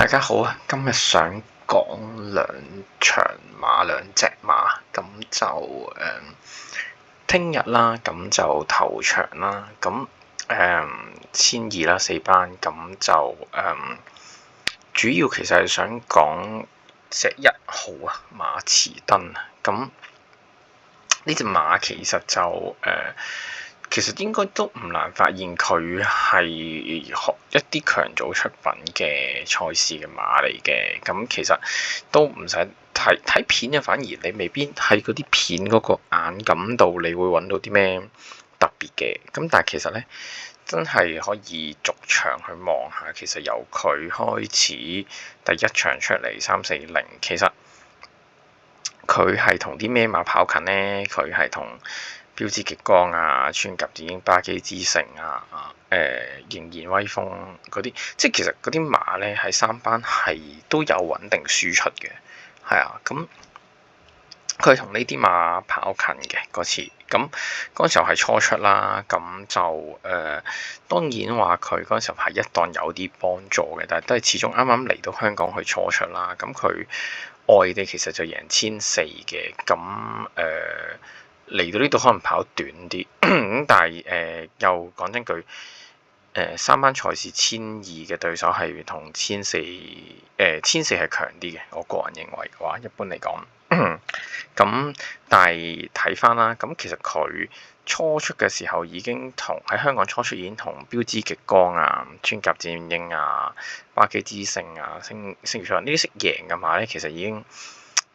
大家好啊！今日想講兩場馬，兩隻馬，咁就聽日啦，咁就頭場啦，咁千二啦四班，咁就主要其實係想講隻1號啊，馬池登啊，咁呢隻馬其實就其實應該都唔難發現佢係一啲強組出品嘅賽事嘅馬嚟嘅，咁其實都唔使睇片啊，反而你未必喺嗰啲片嗰個眼感度，你會揾到啲咩特別嘅。咁但係其實呢，真係可以逐場去望下，其實由佢開始第一場出嚟340，其實佢係同啲咩馬跑近呢？佢係同標誌極光啊、穿甲子鷹、巴基之城啊、仍然威風嗰啲，即係其實嗰啲馬咧喺3班係都有穩定輸出嘅，係啊，咁佢同呢啲馬跑近嘅嗰次，咁嗰時候係初出啦，咁就當然話佢嗰時候係一檔有啲幫助嘅，但係都係始終啱啱嚟到香港去初出啦，咁佢外地其實就贏1400嘅，咁嚟到呢度可能跑短啲，咁但係又講真句，3班賽事1200嘅對手係同1400係強啲嘅，我個人認為嘅話，一般嚟講。咁但係睇翻啦，咁其實佢初出嘅時候已經喺香港初出已經同標誌極光啊、穿甲子鷹啊、巴基之城啊、星月賽呢啲識贏嘅馬咧，其實已經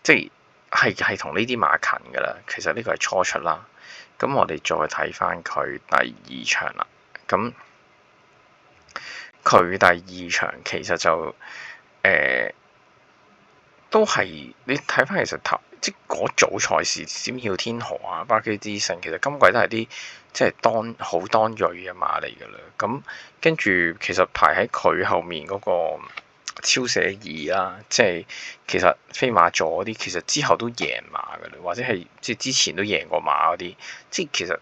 即係同呢啲馬近㗎啦。其實呢個係初出啦。咁我哋再睇翻佢第2場啦。咁佢第2場其實就都係你睇翻，其實即嗰組賽事，閃耀天河啊、巴基之城，其實今季都係啲即係好當鋭嘅馬嚟㗎啦。咁跟住其實排喺佢後面嗰個超寫2啦，即係其實飛馬座嗰啲，其實之後都贏馬㗎啦，或者係即係之前都贏過馬嗰啲，即係其實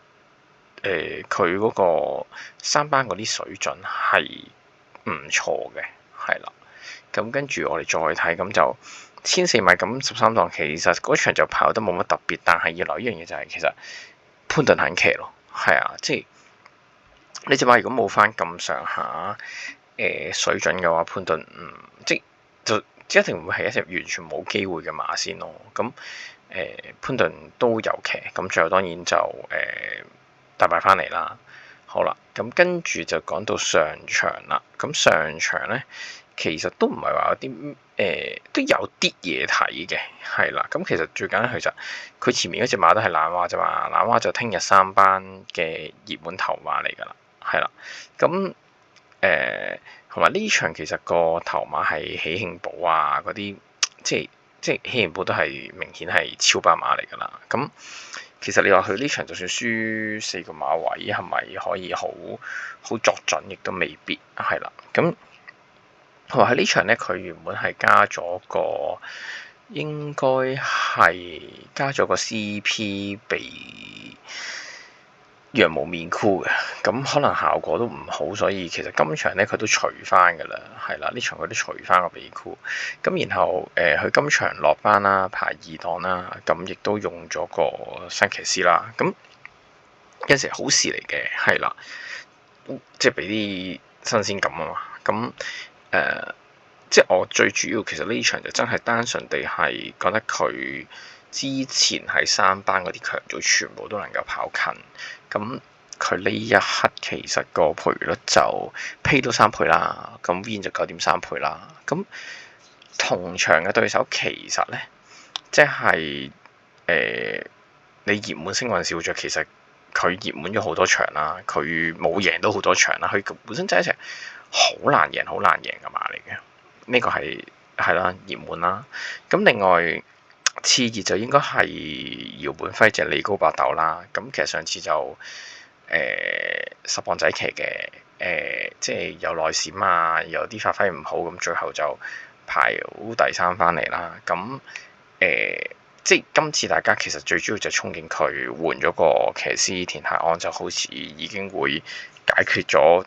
佢嗰個3班嗰啲水準係唔錯嘅，係啦。咁跟住我哋再睇，咁就1400米咁13檔，其實嗰場就跑得冇乜特別，但係要留意一樣嘢就係其實潘頓肯騎咯，係啊，即係呢隻馬如果冇翻咁上下水準嘅話，潘頓即一定唔會係一隻完全冇機會嘅馬先咯。咁潘頓都有騎，咁最後當然就大敗翻嚟啦。好啦，咁跟住就講到上場啦。咁上場咧，其實都唔係話有啲都有啲嘢睇嘅，係啦。咁其實最簡單其實佢前面嗰隻馬都係懶蛙啫嘛，懶蛙就聽日3班嘅熱門頭馬嚟㗎啦，係啦。咁同埋呢場其實個頭馬係喜慶寶啊嗰啲，即係喜慶寶都係明顯係超班馬嚟㗎啦。咁其實你話佢呢場就算輸4個馬位，係咪可以好作準？亦都未必係啦。咁同埋喺呢場咧，佢原本係應該係加咗個 CP 俾羊毛面箍嘅，咁可能效果都唔好，所以其實今場咧佢都除翻㗎啦，係啦，呢場佢都除翻個尾箍，咁然後佢今場落班啦，排2檔啦，咁亦都用咗個新騎師啦，咁有時好事嚟嘅，係啦，即係俾啲新鮮感啊嘛，咁即係我最主要其實呢場就真係單純地係覺得佢之前喺3班嗰啲強組全部都能夠跑近，咁佢呢一刻其實個賠率就 P 到3倍啦，咁 Win 就9.3倍啦。咁同場嘅對手其實呢，即係你熱門星運少咗，其實佢熱門咗好多場啦，佢冇贏到好多場啦，佢本身就係一隻好難贏嘅馬嚟嘅。呢個係啦，熱門啦。咁另外次熱就應該係姚本輝隻利高百鬥啦。咁其實上次就10磅仔騎嘅，即係有內閃啊，有啲發揮唔好，咁最後就排好第3翻嚟啦。咁即係今次大家其實最主要就憧憬佢換咗個騎師田泰安，就好似已經會解決咗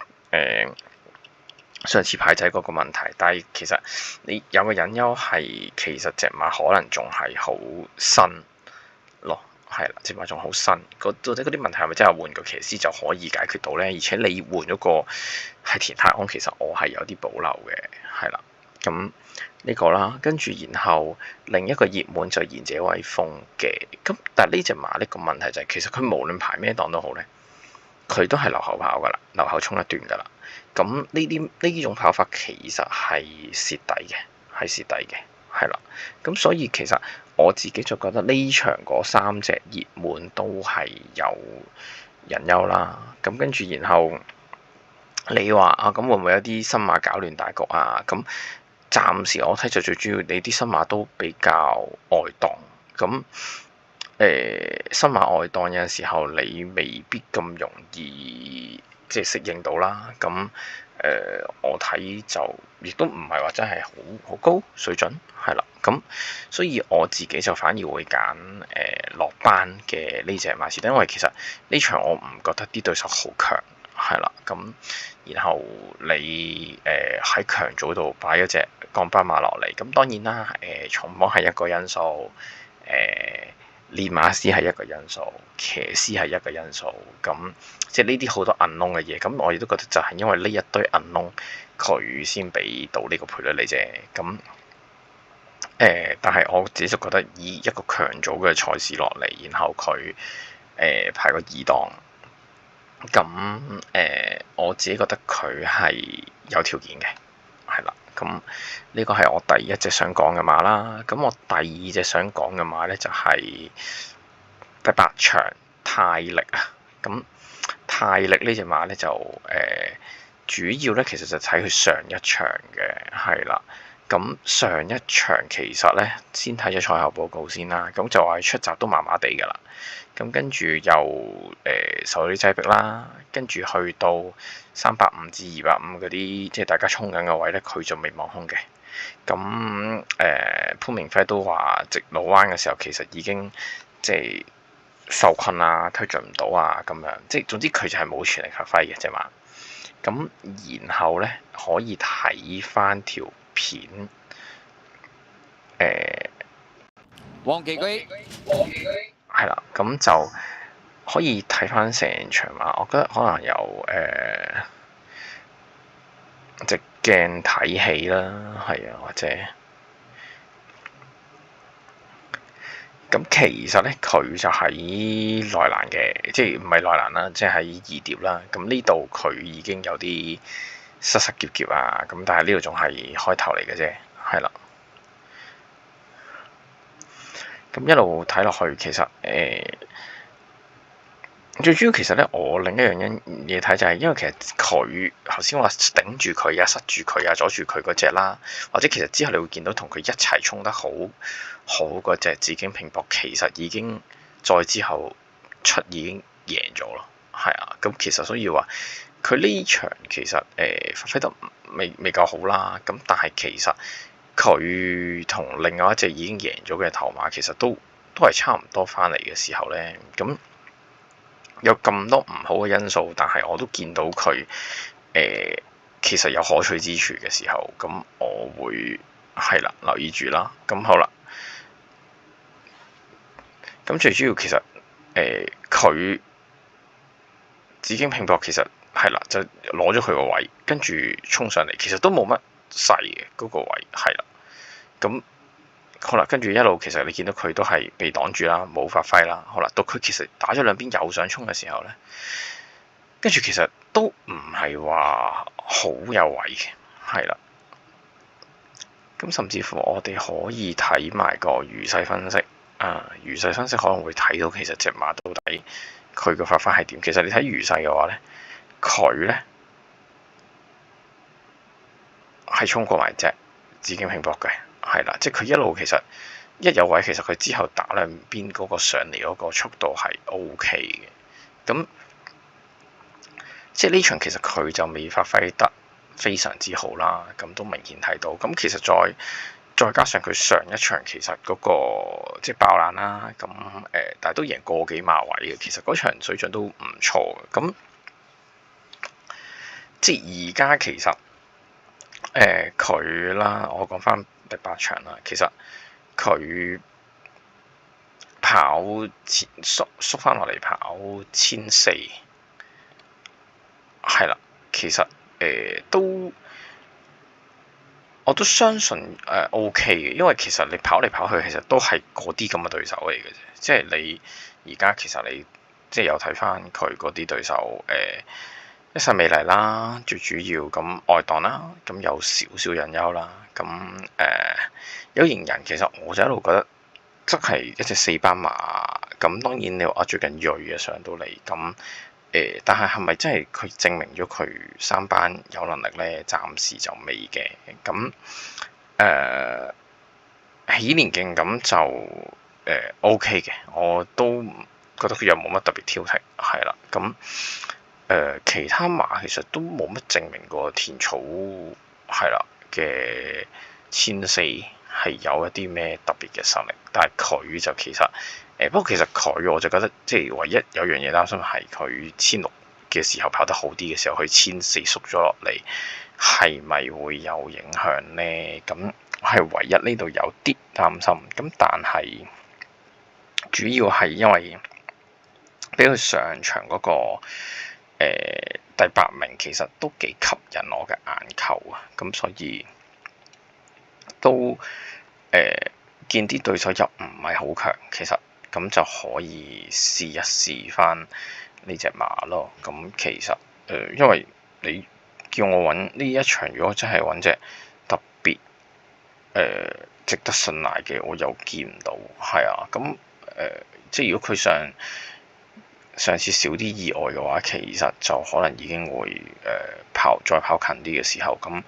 上次牌仔嗰個問題，但係其實你有個隱憂係，其實隻馬可能仲係好新咯，係啦，隻馬仲好新，到底嗰啲問題係咪真係換個騎師就可以解決到呢？而且你換咗個係田泰安，其實我係有啲保留嘅，係啦，咁呢個啦，跟住然後另一個熱門就賢者威風嘅，咁但係呢隻馬呢個問題就係，其實佢無論排咩檔都好呢，佢都係留後跑噶啦，留後衝一段噶啦。咁呢種跑法其實係蝕底嘅，係蝕底嘅，係啦。咁所以其實我自己就覺得呢場嗰三隻熱門都係有隱憂啦。咁跟住然後你話啊，咁會唔會有啲新馬搞亂大局啊？咁暫時我睇就最主要你啲新馬都比較外檔，咁新馬外檔有陣時候你未必咁容易即係適應到啦。咁我睇就亦都唔係話真係好高水準，係啦。咁所以我自己就反而會揀落班嘅呢隻馬士登，因為其實呢場我唔覺得啲對手好強，係啦。咁然後你喺強組度擺一隻降班馬落嚟，咁當然啦，重磅係一個因素，練馬師係一個因素，騎師係一個因素，咁即係呢啲好多銀窿嘅嘢，咁我亦都覺得就係因為呢一堆銀窿，佢先俾到呢個賠率你啫。咁但係我自己就覺得以一個強組嘅賽事落嚟，然後佢排個二檔，咁我自己覺得佢係有條件嘅，係啦。咁呢個係我第一隻想講嘅馬啦。咁我第二隻想講嘅馬咧就係第八場泰力啊。咁泰力呢隻馬咧就主要咧其實就睇佢上一場嘅，係啦。咁上一場其實咧先睇咗賽後報告先啦。咁就話出閘都麻麻地㗎啦。咁跟住又受啲擠迫啦，跟住去到350至250嗰啲，即係大家衝緊嘅位咧，佢就未望空嘅。咁潘明輝都話直路彎嘅時候，其實已經即係受困啊，推進唔到啊，咁樣即係總之佢就係冇全力發揮嘅啫嘛。咁然後咧可以睇翻條片，黃記居。係啦，咁就可以睇翻成場馬，我覺得可能有隻鏡睇戲啦，係啊，或者咁其實咧佢就喺內欄嘅，即係唔係內欄啦，即係喺二碟啦。咁呢度佢已經有啲失失劫劫啊，咁但係呢度仲係開頭嚟嘅啫，係啦。咁一路睇落去，其實最主要其實咧，我另一樣嘢睇就係，因為其實佢頭先話頂住佢啊、塞住佢啊、阻住佢嗰隻啦，或者其實之後你會見到同佢一齊衝得好嗰隻紫荊拼搏，其實已經再之後已經贏咗咯，係啊。咁其實所以話佢呢場其實發揮得未夠好啦。咁但係其實佢同另外一隻已經贏咗嘅頭馬，其實都係差唔多翻嚟嘅時候咧，咁。有咁多唔好嘅因素，但係我都見到佢其實有可取之處嘅時候，咁我會係啦留意住啦。咁好啦，咁最主要其實佢紫荊拼搏其實係啦，就攞咗佢個位，跟住衝上嚟，其實都冇乜勢嘅嗰個位，係啦，咁。好啦，跟住一路其實你見到佢都係被擋住啦，冇發揮啦。好啦，到佢其實打咗兩邊又想衝嘅時候咧，跟住其實都唔係話好有位嘅，係啦。咁甚至乎我哋可以睇埋個餘勢分析啊，餘勢分析可能會睇到其實隻馬到底佢嘅發揮係點。其實你睇餘勢嘅話咧，佢咧係衝過埋隻紫荊拼搏嘅。係啦，即係佢一路其實一有位，其實佢之後打兩邊嗰個上嚟嗰個速度係 OK 嘅。咁即係呢場其實佢就未發揮得非常之好啦。咁都明顯睇到。咁其實再加上佢上一場其實嗰個即係爆冷啦。咁但係都贏過幾碼位嘅。其實嗰場水準都唔錯嘅。咁即係而家其實佢啦，我講翻第8場啦，其實佢跑縮翻落嚟跑1400，係啦，其實我都相信OK 嘅，因為其實你跑嚟跑去，其實都係嗰啲咁嘅對手嚟嘅啫。即係你而家其實你即係有睇翻佢嗰啲對手，一世美麗啦，最主要咁外檔啦，咁有少少隱憂啦。咁有型人其實我就一路覺得，即係一隻4班馬。咁當然你話最近鋭啊上到嚟咁。但係咪真係佢證明咗佢3班有能力呢？暫時就未嘅。咁起年徑咁就OK 嘅，我都覺得佢又冇乜特別挑剔，係啦。咁其他馬其實都冇乜證明過田草係啦嘅1400係有一啲咩特別嘅實力，但係佢就其實不過其實佢我就覺得即係唯一有樣嘢擔心係佢1600嘅時候跑得好啲嘅時候，佢1400縮咗落嚟，係咪會有影響呢？咁係唯一呢度有啲擔心。咁但係主要係因為俾佢上場嗰個第8名，其實都幾吸引我嘅眼球啊！咁所以都見啲對手又唔係好強，其實咁就可以試一試翻呢隻馬咯。咁其實因為你叫我揾呢一場，如果真係揾隻特別值得信賴嘅，我又見唔到。係啊，咁即係如果佢上次少啲意外嘅話，其實就可能已經會再跑近啲嘅時候，咁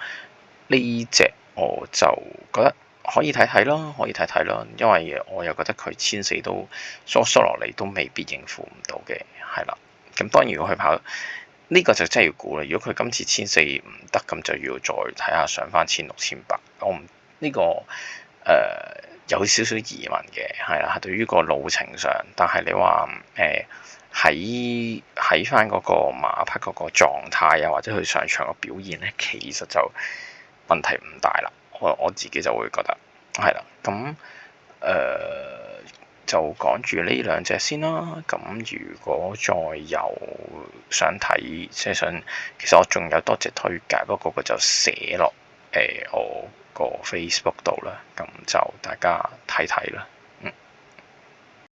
呢隻我就覺得可以睇睇咯，可以睇睇咯，因為我又覺得佢1400都縮落嚟都未必應付唔到嘅，係啦。咁當然如果佢跑呢個就真係要估啦。如果佢今次1400唔得，咁就要再睇下上翻1600、1800。我唔呢個有少少疑問嘅，係啦，對於個路程上，但係你話喺翻嗰個馬匹嗰個狀態啊，或者佢上場嘅表現咧，其實就問題唔大啦。我自己就會覺得係啦。咁就講住呢兩隻先啦。咁如果再有想睇，即係想，其實我仲有多隻推介，不過個就寫落我個 Facebook 度啦。咁就大家睇睇啦。